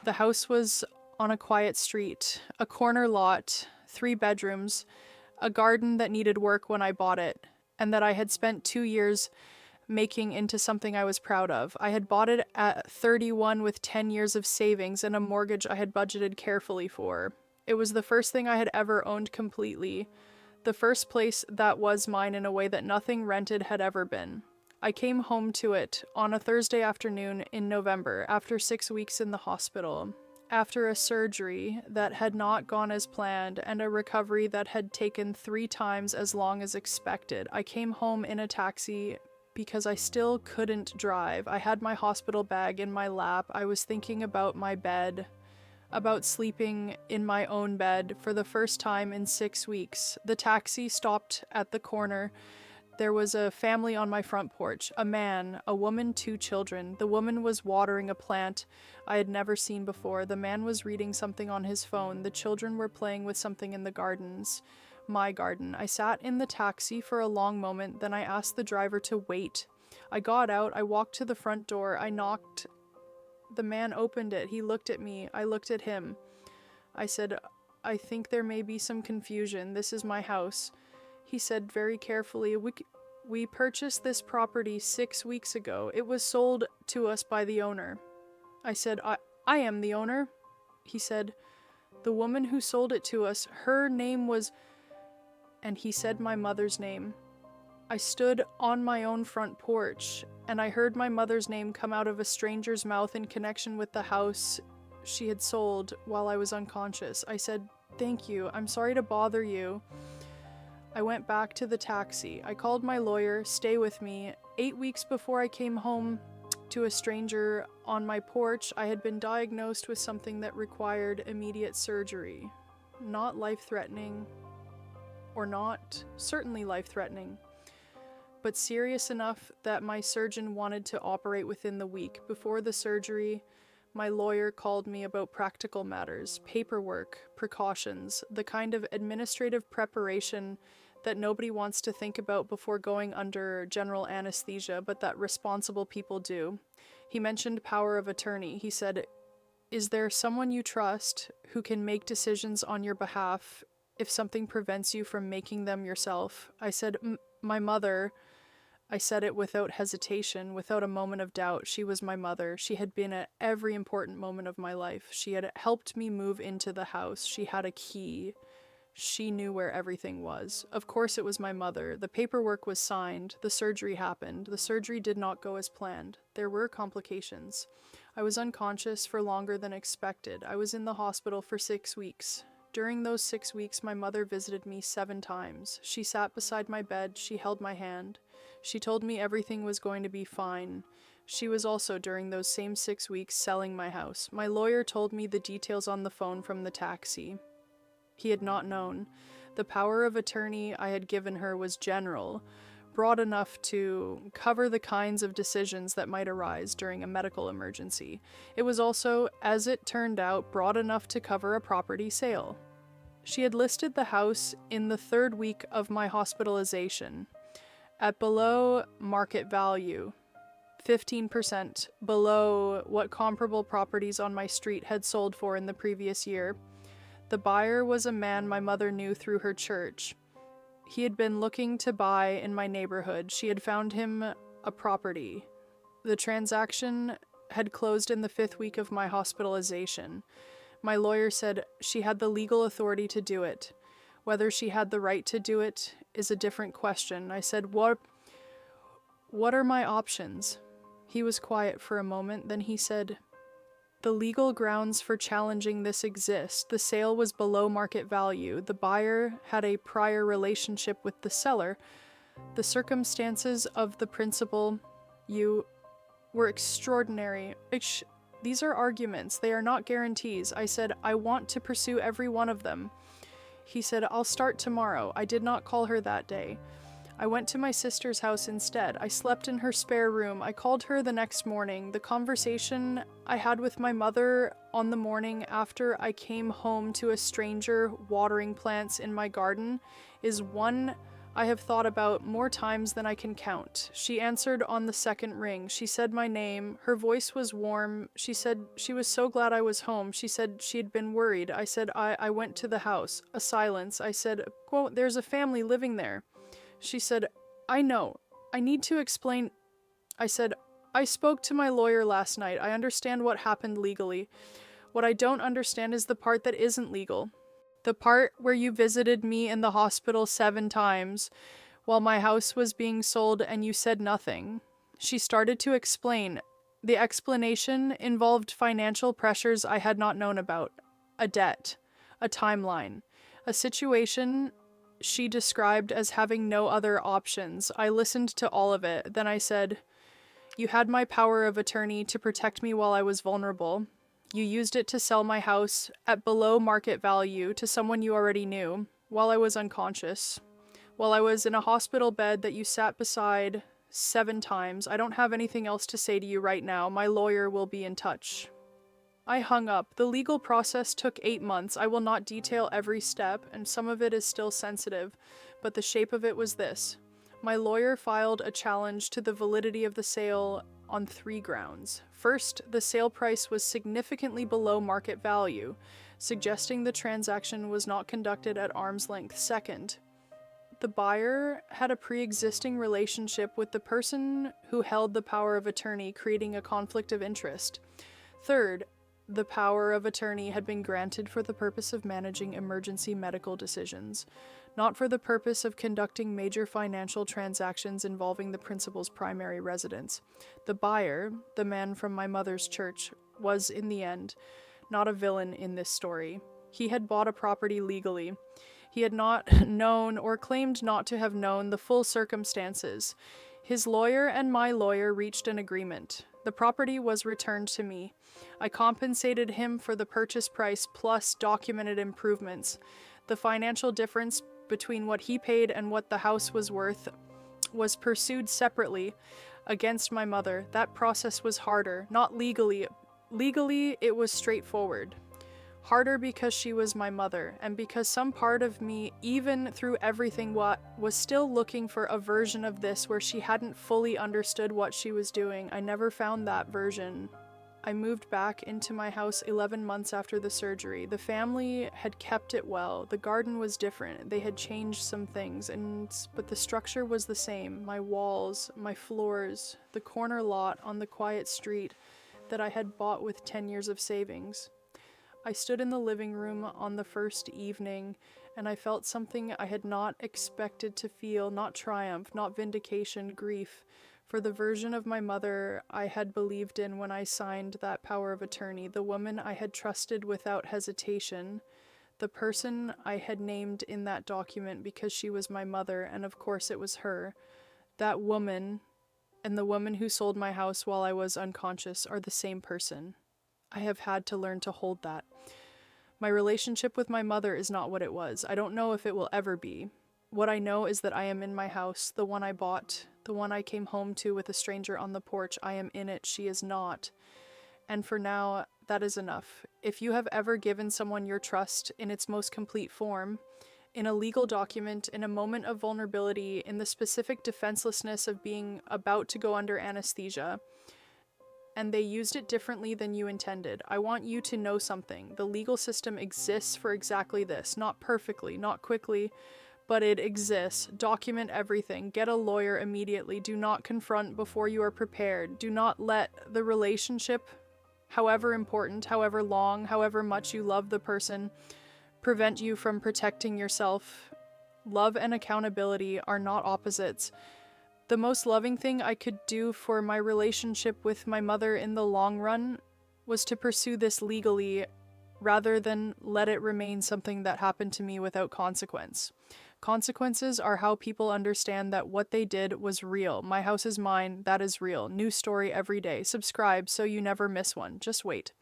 The house was on a quiet street, a corner lot, 3 bedrooms, a garden that needed work when I bought it, and that I had spent 2 years making into something I was proud of. I had bought it at 31 with 10 years of savings and a mortgage I had budgeted carefully for. It was the first thing I had ever owned completely, the first place that was mine in a way that nothing rented had ever been. I came home to it on a Thursday afternoon in November after 6 weeks in the hospital, after a surgery that had not gone as planned and a recovery that had taken 3 times as long as expected. I came home in a taxi because I still couldn't drive. I had my hospital bag in my lap. I was thinking about my bed, about sleeping in my own bed for the first time in 6 weeks. The taxi stopped at the corner. There was a family on my front porch, a man, a woman, 2 children. The woman was watering a plant I had never seen before. The man was reading something on his phone. The children were playing with something in the gardens. My garden. I sat in the taxi for a long moment, then I asked the driver to wait. I got out, I walked to the front door, I knocked. The man opened it. He looked at me. I looked at him. I said, "I think there may be some confusion. This is my house." He said very carefully, We purchased this property 6 weeks ago. It was sold to us by the owner." I said, I am the owner." He said, "The woman who sold it to us, her name was..." And he said my mother's name. I stood on my own front porch, and I heard my mother's name come out of a stranger's mouth in connection with the house she had sold while I was unconscious. I said, "Thank you. I'm sorry to bother you." I went back to the taxi. I called my lawyer, stay with me. 8 weeks before I came home to a stranger on my porch, I had been diagnosed with something that required immediate surgery. Not life-threatening, or not, certainly life-threatening, but serious enough that my surgeon wanted to operate within the week. Before the surgery, my lawyer called me about practical matters, paperwork, precautions, the kind of administrative preparation that nobody wants to think about before going under general anesthesia, but that responsible people do. He mentioned power of attorney. He said, "Is there someone you trust who can make decisions on your behalf if something prevents you from making them yourself?" I said, My mother." I said it without hesitation, without a moment of doubt. She was my mother. She had been at every important moment of my life. She had helped me move into the house. She had a key. She knew where everything was. Of course it was my mother. The paperwork was signed. The surgery happened. The surgery did not go as planned. There were complications. I was unconscious for longer than expected. I was in the hospital for 6 weeks. During those 6 weeks, my mother visited me 7 times. She sat beside my bed. She held my hand. She told me everything was going to be fine. She was also, during those same 6 weeks, selling my house. My lawyer told me the details on the phone from the taxi. He had not known. The power of attorney I had given her was general, broad enough to cover the kinds of decisions that might arise during a medical emergency. It was also, as it turned out, broad enough to cover a property sale. She had listed the house in the 3rd week of my hospitalization at below market value, 15% below what comparable properties on my street had sold for in the previous year. The buyer was a man my mother knew through her church. He had been looking to buy in my neighborhood. She had found him a property. The transaction had closed in the 5th week of my hospitalization. My lawyer said she had the legal authority to do it. Whether she had the right to do it is a different question. I said, What are my options?" He was quiet for a moment, then he said, "The legal grounds for challenging this exist. The sale was below market value. The buyer had a prior relationship with the seller. The circumstances of the principal were extraordinary. These are arguments. They are not guarantees." I said, "I want to pursue every one of them." He said, "I'll start tomorrow." I did not call her that day. I went to my sister's house instead. I slept in her spare room. I called her the next morning. The conversation I had with my mother on the morning after I came home to a stranger watering plants in my garden is one I have thought about more times than I can count. She answered on the second ring. She said my name. Her voice was warm. She said she was so glad I was home. She said she had been worried. I said I went to the house. A silence. I said, quote, there's a family living there. She said, I know. I need to explain. I said, I spoke to my lawyer last night. I understand what happened legally. What I don't understand is the part that isn't legal. The part where you visited me in the hospital 7 times while my house was being sold and you said nothing. She started to explain. The explanation involved financial pressures I had not known about, a debt, a timeline, a situation she described as having no other options. I listened to all of it. Then I said, you had my power of attorney to protect me while I was vulnerable. You used it to sell my house at below market value to someone you already knew, while I was unconscious. While I was in a hospital bed that you sat beside 7 times. I don't have anything else to say to you right now. My lawyer will be in touch. I hung up. The legal process took 8 months. I will not detail every step, and some of it is still sensitive, but the shape of it was this. My lawyer filed a challenge to the validity of the sale on 3 grounds. First, the sale price was significantly below market value, suggesting the transaction was not conducted at arm's length. Second, the buyer had a pre-existing relationship with the person who held the power of attorney, creating a conflict of interest. Third, the power of attorney had been granted for the purpose of managing emergency medical decisions, not for the purpose of conducting major financial transactions involving the principal's primary residence. The buyer, the man from my mother's church, was, in the end, not a villain in this story. He had bought a property legally. He had not known or claimed not to have known the full circumstances. His lawyer and my lawyer reached an agreement. The property was returned to me. I compensated him for the purchase price plus documented improvements. The financial difference between what he paid and what the house was worth was pursued separately against my mother. That process was harder, not legally. Legally, it was straightforward. Harder because she was my mother, and because some part of me, even through everything, was still looking for a version of this where she hadn't fully understood what she was doing. I never found that version. I moved back into my house 11 months after the surgery. The family had kept it well. The garden was different. They had changed some things, but the structure was the same. My walls, my floors, the corner lot on the quiet street that I had bought with 10 years of savings. I stood in the living room on the first evening, and I felt something I had not expected to feel, not triumph, not vindication, grief, for the version of my mother I had believed in when I signed that power of attorney, the woman I had trusted without hesitation, the person I had named in that document because she was my mother, and of course it was her. That woman and the woman who sold my house while I was unconscious are the same person. I have had to learn to hold that. My relationship with my mother is not what it was. I don't know if it will ever be. What I know is that I am in my house, the one I bought, the one I came home to with a stranger on the porch. I am in it, she is not. And for now, that is enough. If you have ever given someone your trust in its most complete form, in a legal document, in a moment of vulnerability, in the specific defenselessness of being about to go under anesthesia, and they used it differently than you intended, I want you to know something. The legal system exists for exactly this. Not perfectly, not quickly, but it exists. Document everything. Get a lawyer immediately. Do not confront before you are prepared. Do not let the relationship, however important, however long, however much you love the person, prevent you from protecting yourself. Love and accountability are not opposites. The most loving thing I could do for my relationship with my mother in the long run was to pursue this legally rather than let it remain something that happened to me without consequence. Consequences are how people understand that what they did was real. My house is mine, that is real. New story every day. Subscribe so you never miss one. Just wait.